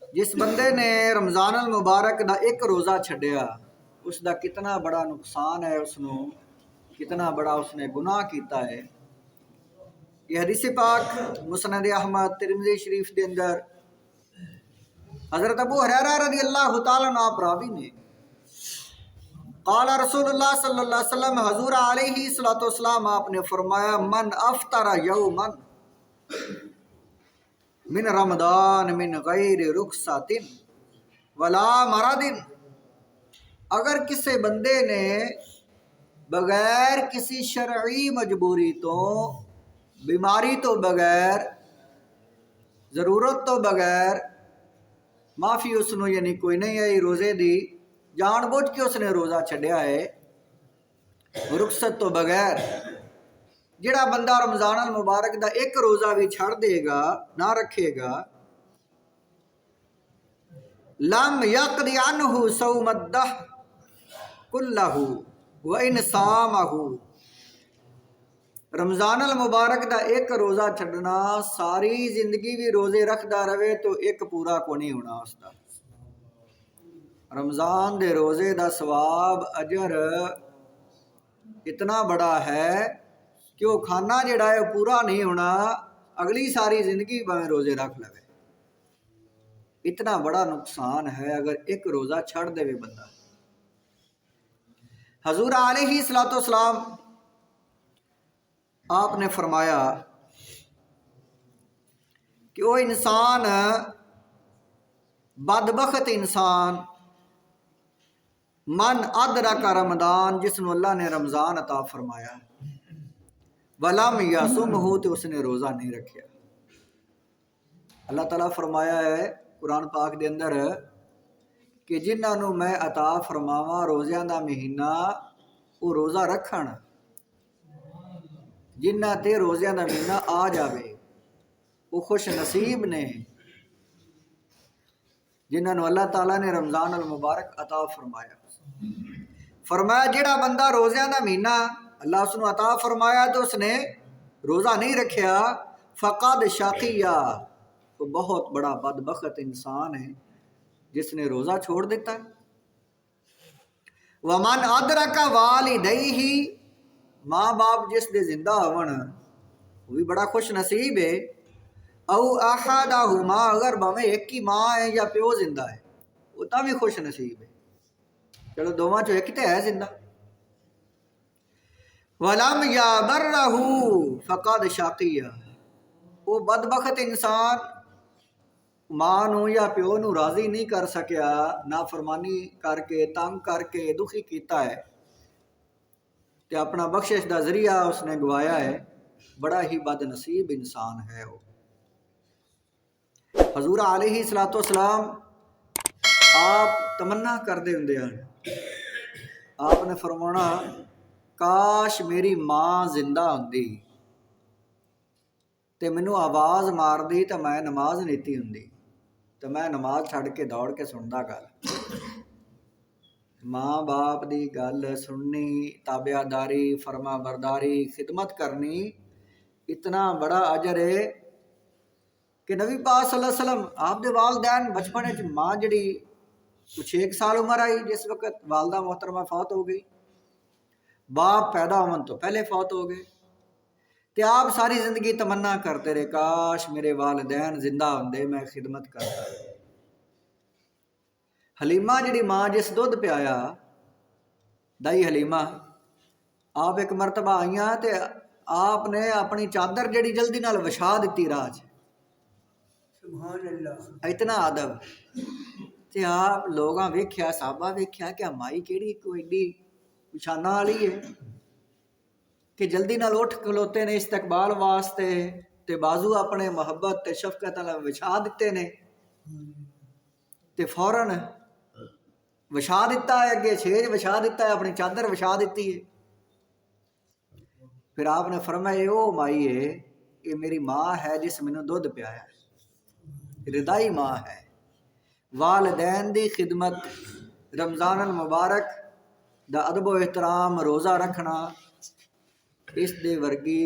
جس بندے نے رمضان المبارک دا ایک روزہ چھڈیا اس دا کتنا بڑا نقصان ہے، اس نو کتنا بڑا اس نے گناہ کیتا ہے۔ یہ حدیث پاک مسند احمد ترمذی شریف دے اندر حضرت ابو ہریرہ رضی اللہ تعالیٰ عنہ آپ راوی نے قال رسول اللہ صلی اللہ علیہ وسلم، حضور علیہ الصلوۃ والسلام آپ نے فرمایا، من افطر یوما من رمضان من غیر رخصت ولا مرض، اگر کسی بندے نے بغیر کسی شرعی مجبوری تو، بیماری تو بغیر، ضرورت تو بغیر، معافی اس نو یعنی کوئی نہیں ہے روزے دی، جان بوجھ کے اس نے روزہ چھڈیا ہے رخصت تو بغیر، جڑا بندہ رمضان المبارک دا ایک روزہ بھی چھڑ دے گا، نہ رکھے گا، لم یقضی عنہ صوم الدہر کلہ وان صامہ، رمضان المبارک دا ایک روزہ چھڈنا ساری زندگی بھی روزے رکھدا رہے تو ایک پورا کو نہیں ہونا اس دا۔ رمضان دے روزے دا ثواب اجر اتنا بڑا ہے کہ وہ کھانا جڑا ہے پورا نہیں ہونا، اگلی ساری زندگی بھاویں روزے رکھ لے، اتنا بڑا نقصان ہے اگر ایک روزہ چھڑ دے بندہ۔ حضور علیہ الصلوۃ والسلام آپ نے فرمایا کہ وہ انسان بدبخت انسان من ادرک رمضان، جس نو اللہ نے رمضان عطا فرمایا، ولم یصمہ، تو اس نے روزہ نہیں رکھیا۔ اللہ تعالیٰ فرمایا ہے قرآن پاک دے اندر کہ جنہاں نو میں عطا فرماواں روزیاں دا مہینہ، وہ روزہ رکھن، جنہاں تے روزیاں دا مہینہ آ جاوے وہ خوش نصیب نے، جنہاں نو اللہ تعالیٰ نے رمضان المبارک عطا فرمایا۔ فرمایا جڑا بندہ روزیاں دا مہینہ اللہ اس نو عطا فرمایا تو اس نے روزہ نہیں رکھیا، فقد شقیہ، وہ بہت بڑا بدبخت انسان ہے جس نے روزہ چھوڑ دیتا ہے۔ ومن ادرک والدیہ، ماں باپ جس دے زندہ ہون وہ بھی بڑا خوش نصیب ہے۔ او احدہما، اگر بھاویں ایک ہی ماں ہے یا پیو زندہ ہے وہ تاں بھی خوش نصیب ہے، چلو دوواں چوں ایک تے ہے زندہ۔ ولم یبرہ فقد شقیہ، وہ بدبخت انسان ماں نو یا پیو نو راضی نہیں کر سکیا، نافرمانی کر کے، تنگ کر کے، دکھی کیتا ہے تے اپنا بخشش دا ذریعہ اس نے گوایا ہے، بڑا ہی بد نصیب انسان ہے وہ۔ حضور علیہ الصلوۃ والسلام آپ تمنا کردے ہوندے ہیں، آپ نے فرمانا کاش میری ماں زندہ ہوندی تے مینوں آواز مار دی تے میں نماز نیتی ہوندی تے میں نماز چھڈ کے دوڑ کے سندا گل۔ ماں باپ دی گل سننی، تابعہ داری، فرما برداری، خدمت کرنی اتنا بڑا اجر ہے کہ نبی پاک صلی اللہ علیہ وسلم آپ دے والدین بچپن وچ، ماں جڑی 6 سال عمر آئی جس وقت والدہ محترمہ فوت ہو گئی، باپ پیدا ہون تو پہلے فوت ہو گئے، تے آپ ساری زندگی تمنا کرتے رہے کاش میرے والدین زندہ ہوندے میں خدمت کرتا۔ حلیمہ جڑی ماں جس دودھ پیا دائی حلیمہ، آپ ایک مرتبہ آئیاں تے آپ نے اپنی چادر جڑی جلدی نال وچھا دتی راہ چ، سبحان اللہ، اتنا ادب تے آپ لوگاں ویکھیا، صحابہ ویکھیا کہ مائی کیڑی کوئی ایڈی پچھانا والی ہے کہ جلدی نال اٹھ کھلوتے نے استقبال واسطے تے بازو اپنے محبت تے شفقت نال وچھا دیتے نے تے فوراً وچھا دیتا ہے، اگے چھیج وچھا دیتا ہے، اپنی چادر وچھا دیتی ہے۔ پھر آپ نے فرمایا او مائی ہے، یہ میری ماں ہے جس مینوں دودھ پیا، رضائی ماں ہے۔ والدین دی خدمت، رمضان المبارک دا ادب و احترام، روزہ رکھنا، اس دے ورگی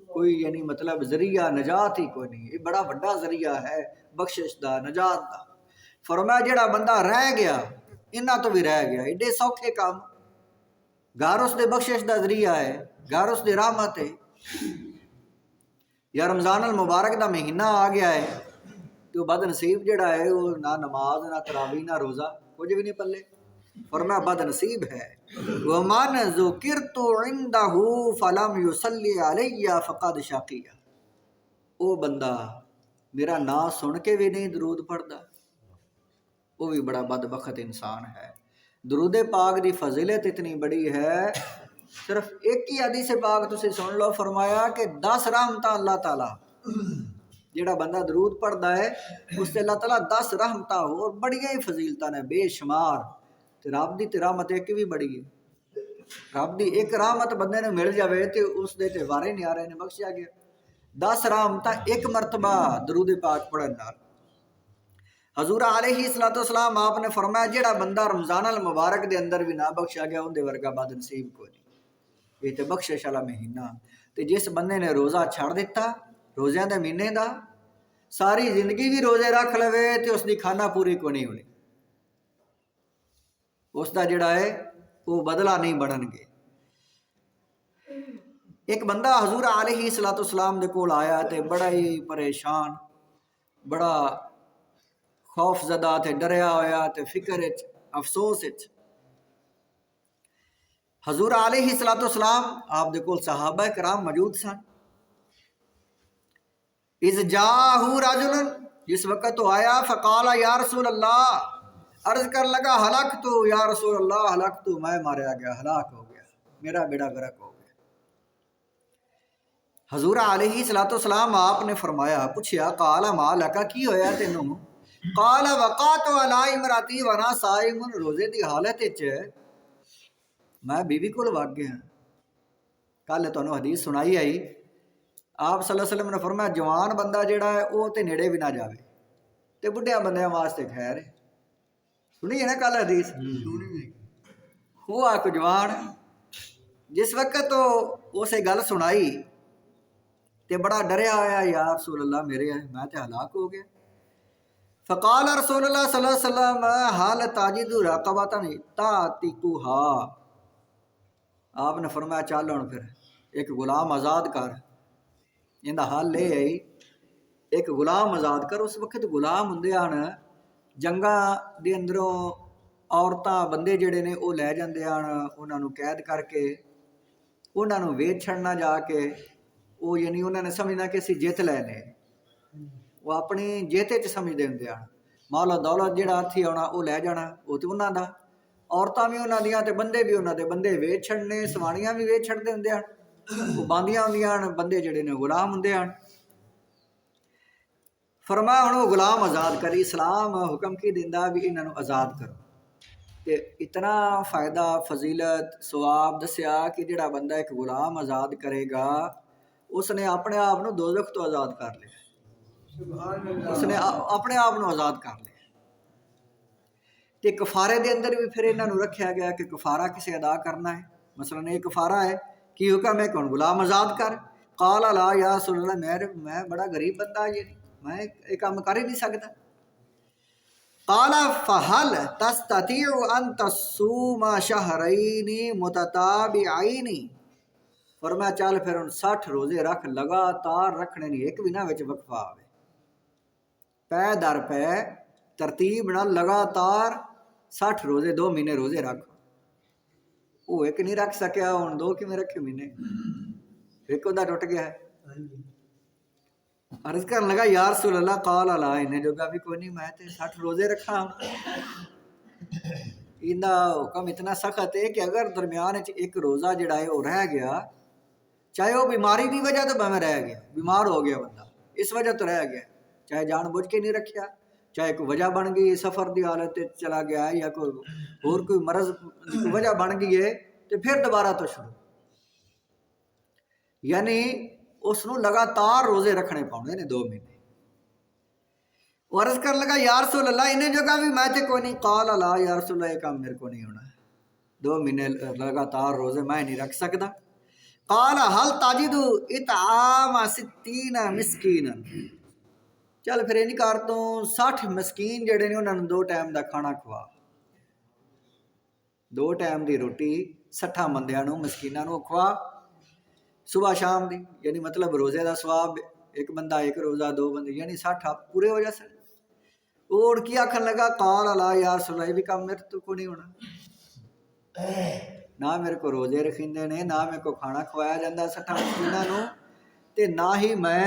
کوئی یعنی مطلب ذریعہ نجات ہی کوئی نہیں، یہ بڑا بڑا ذریعہ ہے بخشش دا، نجات دا۔ فرمایا جڑا بندہ رہ گیا انہاں تو بھی رہ گیا، ایڈے سوکھے کام، گھر اس دے بخشش دا ذریعہ ہے، گھر اس دی رحمت ہے۔ یا رمضان المبارک دا مہینہ آ گیا ہے تو بد نصیب جڑا ہے وہ نہ نماز نہ تراویح نہ روزہ کچھ بھی نہیں پلے، فرمایا بد نصیب ہے۔ وَمَنْ ذُكِرْتُ عِنْدَهُ فَلَمْ يُصَلِّ عَلَيَّ فَقَدْ شَقِيَّ، وہ بندہ میرا نام سن کے بھی نہیں درود پڑھتا، وہ بھی بڑا بدبخت انسان ہے۔ درود پاک دی فضیلت اتنی بڑی ہے، صرف ایک ہی حدیث پاک تسی سن لو، فرمایا کہ 10 رحمتاں اللہ تعالیٰ، جڑا بندہ درود پڑھتا ہے اس سے اللہ تعالیٰ 10 رحمتاں اور بڑیاں ہی فضیلتاں نے بے شمار، تے رب دی تے رحمت ایک بھی بڑی ہے۔ رب دی ایک رحمت بندے نے مل جاوے تے اس دے تے وارے نیارے نے بخشیا گیا۔ 10 رحمتاں ایک مرتبہ درود پاک پڑھن نال۔ حضور علیہ السلام آپ نے فرمایا جڑا بندہ رمضان المبارک دے اندر بھی نہ بخشا گیا ان دے ورگا بد نصیب کوئی نہیں۔ یہ تے بخشش والا مہینہ، تے جس بندے نے روزہ چھڑ دیتا روزیاں دے مہینے دا، ساری زندگی بھی روزے رکھ لوے تے اس دی کھانا پوری کو نہیں ہونی، اس دا جڑا ہے وہ بدلہ نہیں بڑھن گے۔ ایک بندہ حضور علیہ السلام دے کول آیا تے بڑا ہی پریشان، بڑا خوف زدہ تے ڈریا ہویا تے فکر وچ افسوس وچ۔ حضور علیہ السلام آپ دے کول صحابہ کرام موجود سن۔ اذ جاءہ رجل، جس وقت تو آیا، فقال یا رسول اللہ، عرض کر لگا ہلاکت یا رسول اللہ، ہلاکت میں ماریا گیا، ہلاک ہو گیا، میرا بیڑا غرق ہو گیا۔ حضور علیہ السلام آپ نے فرمایا، پوچھیا قال ما لک، کی ہویا تینوں؟ قال وقعت علی امراتی وانا صائم، روزے دی حالت وچ میں بیوی کول وگ گیا۔ کل تانوں حدیث سنائی آئی، آپ صلی اللہ علیہ وسلم نے فرمایا جوان بندہ جڑا ہے وہ تے نیڑے بھی نہ جاوے، تے بڈھیاں بندیاں واسطے خیر ہے۔ سنی ہے نا کل حدیث؟ ہوا کو جوان جس وقت تو اسے گل سنائی تے بڑا ڈریا ہویا، یا رسول اللہ میرے میں تے ہلاک ہو گیا۔ فقال رسول اللہ صلی اللہ علیہ وسلم حال تاجد رقبۃ تعتقها، آپ نے فرمایا چل ہن پھر ایک غلام آزاد کر۔ ان دا حال لے آئی ایک غلام آزاد کر۔ اس وقت غلام ہوندے ہن جنگاں دے اندروں عورتاں بندے جڑے نے وہ لے جاندے ہن، انہاں نوں قید کر کے انہاں نوں ویچ چھڑنا جا کے، وہ یعنی انہاں نے سمجھنا کہ اسی جیت لے نے، وہ اپنی جیتے چ سمجھدے ہوندے ہن، مال و دولت جڑا ہتھی آنا وہ لے جانا وہ تے انہاں دا، عورتاں بھی انہاں دیاں تے بندے بھی انہاں دے، بندے ویچ چھڑنے، سواڑیاں بھی ویچ چھڑدے ہوندے ہن، وہ باندیاں ہوندیاں ہن، بندے جڑے نے غلام ہوندے ہن۔ فرمایا ہن وہ غلام آزاد کری، اسلام حکم کی دیندا بھی انہاں نوں آزاد کرو۔ تے اتنا فائدہ فضیلت ثواب دسیا کہ جڑا بندہ ایک غلام آزاد کرے گا اس نے اپنے آپ نو دوزخ تو آزاد کر لیا، اس نے اپنے آپ نو آزاد کر لیا۔ تے کفارے دے اندر بھی پھر انہاں نو رکھیا گیا کہ کفارہ کسے ادا کرنا ہے، مثلا ایک کفارہ ہے کی حکم ہے کون غلام آزاد کر۔ قال لا یا رسول اللہ، میں بڑا غریب بندہ جی، میں یہ کام کر ہی نہیں سکتا۔ قال فهل تستطيع ان تصوم شهرين متتابعين، فرمایا چل پھر ان 60 روزے رکھ، لگاتار رکھنے نہیں، ایک بھی نہ وچ وقفہ آوے، پے در پے ترتیب نال لگاتار 60 روزے 2 مہینے روزے رکھ۔ وہ ایک نہیں رکھ سکیا، ہن 2 کیویں رکھے مہینے، ایک دا ٹوٹ گیا ہے۔ عرض کرنے لگا یا رسول اللہ، قال لا، انہیں جوگا بھی کوئی نہیں، میں تے 60 روزے رکھا ہوں۔ انہا حکم اتنا سخت ہے کہ اگر درمیان ایک روزہ جڑا ہے وہ رہ گیا، چاہے وہ بیماری دی وجہ تو میں رہ گیا، بیمار ہو گیا بندہ اس وجہ تو رہ گیا، چاہے جان بوجھ کے نہیں رکھیا، چاہے کوئی وجہ بن گئی سفر دی حالت چلا گیا ہے، یا کوئی مرض کی وجہ بن گئی ہے، تو پھر دوبارہ تو شروع، یعنی اس نو لگاتار روزے رکھنے پاؤں نے 2 مہینے۔ وہ عرض کر لگا یا رسول اللہ، انہیں جگہ بھی میں تے کوئی نہیں۔ قال لا یا رسول اللہ، یہ کام میرے کو نہیں ہونا، 2 مہینے لگاتار روزے میں نہیں رکھ سکتا۔ قال هل تجد اطعام 60 مسکینا، ਚੱਲ ਫਿਰ ਇੰਜ ਕਰ ਤੂੰ 60 ਮਸਕੀਨ ਜਿਹੜੇ ਨੇ ਉਹਨਾਂ ਨੂੰ 2 ਟਾਈਮ ਦਾ ਖਾਣਾ ਖਵਾ, 2 ਟਾਈਮ ਦੀ ਰੋਟੀ 60 ਬੰਦਿਆਂ ਨੂੰ ਮਸਕੀਨਾਂ ਨੂੰ ਖਵਾ ਸੁਬਾਹ ਸ਼ਾਮ ਦੀ, ਯਾਨੀ ਮਤਲਬ ਰੋਜ਼ੇ ਦਾ ਸਵਾਬ ਇੱਕ ਬੰਦਾ ਇੱਕ ਰੋਜ਼ਾ 2 ਬੰਦੇ ਯਾਨੀ 60 ਪੂਰੇ ਹੋ ਜਾਣ। اور کی آخر لگا قال لا یا رسول اللہ، یہ بھی کام میرے تو کو نہیں ہونا، نہ میرے کو روزے رکھیندے نے، نہ میرے کو کھانا کھوایا جاتا 60 مسکیناں نوں، تے نہ ہی میں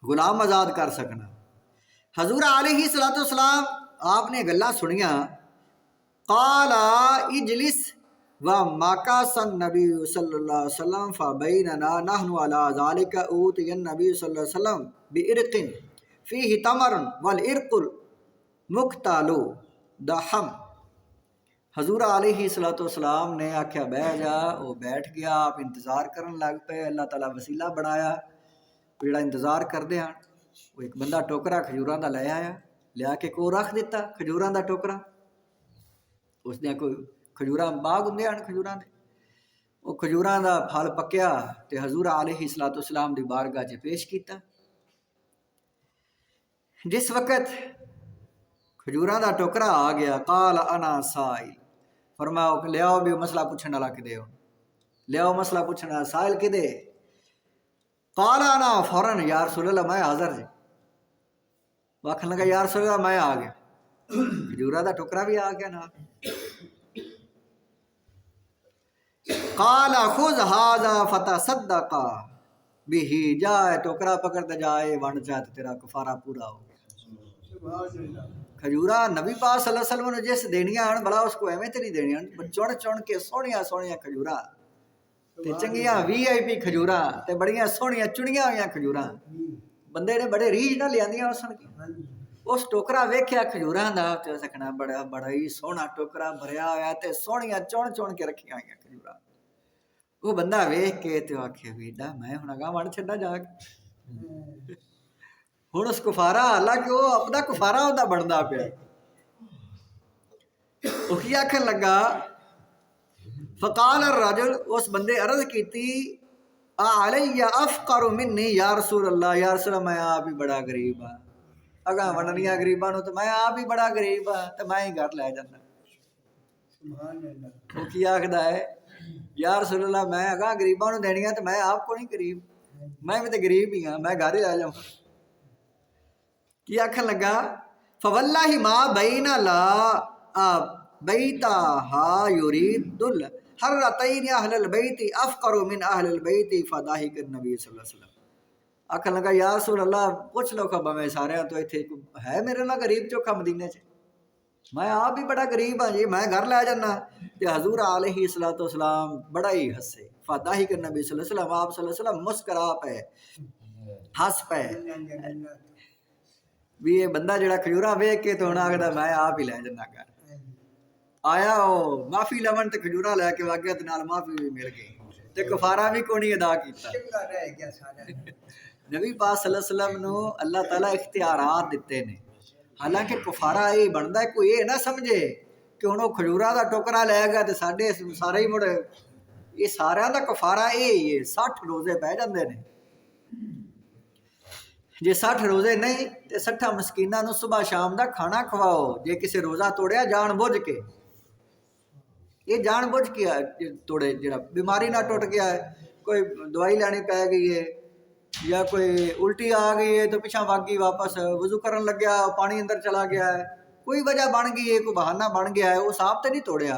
غلام آزاد کر سکنا۔ حضور علیہ الصلوۃ والسلام آپ نے گلاں سنیاں، قال اجلس ومكث النبي صلی اللہ علیہ وسلم فبیننا نحن على ذلك اوتی النبي صلی اللہ علیہ وسلم بعرق فیہ تمر والعرق المقتل دحم۔ حضور علیہ الصلوۃ والسلام نے آکھیا بہ جا، وہ بیٹھ گیا، آپ انتظار کرن لگ پے، اللہ تعالیٰ وسیلہ بنایا جڑا انتظار کردے ہن۔ وہ ایک بندہ ٹوکرا کھجوراں دا لے آیا، لیا کے کو رکھ دیتا کھجوراں دا ٹوکرا، اس نے کوئی کھجوراں باغ ہوندے ہن کھجوراں دے، وہ کھجوراں دا پھل پکیا تے حضور علیہ الصلوۃ والسلام دی بارگاہ 'چ پیش کیتا۔ جس وقت کھجوراں دا ٹوکرا آ گیا، قال انا سائل، فرمایا لیاؤ بھی مسئلہ پوچھن والا کدے ہو، لیاؤ مسئلہ پوچھن والا سائل کدے؟ قال انا فوراً یا رسول اللہ میں حاضر جی، آکھن لگا یا رسول اللہ میں آ گیا، کھجوراں دا ٹوکرا بھی آ گیا نا۔ قال خذ هذا فتصدق به، جائے ٹوکرا پکڑ تے جائے ونڈ جا تے تیرا کفارہ پورا ہو گیا۔ کھجورا نبی پاک صلی اللہ علیہ وسلم نے جس دینیاں ہن بلا اس کو ایویں تے نہیں دینیاں، چن چن کے سونیاں سونیاں کھجورا تے چنگیاں VIP کھجورا تے بڑیاں سونیاں چنیاں ہوئیاں کھجورا، بندے نے بڑے ریج نہ لیاندیاں اسن کی۔ اس ٹوکرا ویکھیا کھجوراں دا تے سکنا بڑا ہی سوہنا ٹوکرا بھریا ہویا تے سونیاں چن چن کے رکھیاں ہوئیاں کھجورا۔ وہ بندہ ویکھ کے تے آکھے ویڈا میں ہن اگاں ون چھڈا جا کے، ہن اس کفارہ حالانکہ وہ اپنا کفارہ ہوندا بندا پیا، وہ کی آکھن لگا فقال الرجل، اس بندے عرض کیتی علی افقر منی یا رسول اللہ، یا رسول اللہ میں آپ ہی بڑا غریب ہاں، اگاں ونڈنیاں غریباں نوں تے میں آپ ہی بڑا غریب ہاں تے میں ہی گھر لے جانا۔ وہ کی آکھدا ہے یا رسول اللہ میں اگاں غریباں نوں دینیاں تے میں آپ کو نہیں غریب، میں بھی تے غریب ہی ہاں، میں گھر ہی لے جاؤں۔ کی آکھن لگا فواللہ ما بین لا بیتھا یرید الحرتین اہل البیت افقر من اہل البیت فضاحک النبی صلی اللہ علیہ وسلم۔ آکھن لگا یا رسول اللہ پوچھ لو خبا میں سارے تو ایتھے ہے میرے نال غریب چوکھا مدینے 'چ، میں آپ بھی بڑا غریب ہاں جی، میں گھر لے جانا۔ تے حضور علیہ الصلوۃ والسلام بڑا ہی ہسے، فضاحک النبی صلی اللہ علیہ وسلم، آپ صلی اللہ علیہ وسلم مسکرا پے ہس پے بھی یہ بندہ جڑا کھجورا ویکھ کے تو ہن آکھدا میں آپ ہی لے جانا گھر۔ آیا وہ معافی لون تے کھجورا لے کے واگیا تے نال معافی بھی مل گئی تے کفارہ بھی کوئی نہیں ادا کیتا۔ نبی پاک صلی اللہ علیہ وسلم نو اللہ تعالیٰ اختیارات دیتے نے، حالانکہ کفارہ یہ بنتا ہے کوئی یہ نہ سمجھے کہ ہن وہ کھجورا دا ٹوکرا لے گا تے ساڈے سارے ہی مڑ یہ سارا دا کفارہ یہ ہی ہے، 60 روزے پہ جاندے نے، جے 60 روزے نہیں تے 60 مسکیناں نو صبح شام دا کھانا کھواؤ۔ جے کسے روزہ توڑیا جان بوجھ کے، یہ جان بوجھ کے توڑے، جڑا بیماری نہ ٹوٹ گیا ہے، کوئی دوائی لینی پی گئی ہے یا کوئی الٹی آ گئی ہے تو پیچھا وگ گئی واپس، وضو کرن لگیا پانی اندر چلا گیا ہے، کوئی وجہ بن گئی ہے، کوئی بہانہ بن گیا ہے، اس آپ تے نہیں توڑیا۔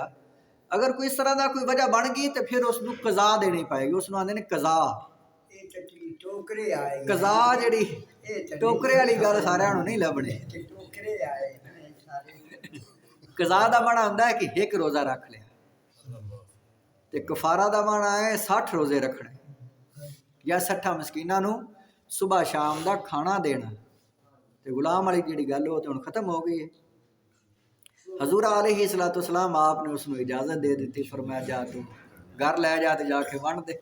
اگر کوئی اس طرح دا کوئی وجہ بن گئی تو پھر اس نو قضا دینی پائے گی، اس نو آندے نے قضا۔ قضا جڑی ٹوکرے والی گل سارا نو نہیں لبنی، قضا دا معنی ہوندا ہے کہ ایک روزہ رکھ لیا، تے کفارہ دا معنی ہے 60 روزے رکھنے یا 60 مسکیناں نو صبح شام دا کھانا دینا۔ تے غلام والی جڑی گل ہو تے ہن ختم ہو گئی ہے۔ حضور علیہ الصلوۃ والسلام آپ نے اس نو اجازت دے دیتی، فرمایا جا تو گھر لے جا تے جا کے ونڈ دے۔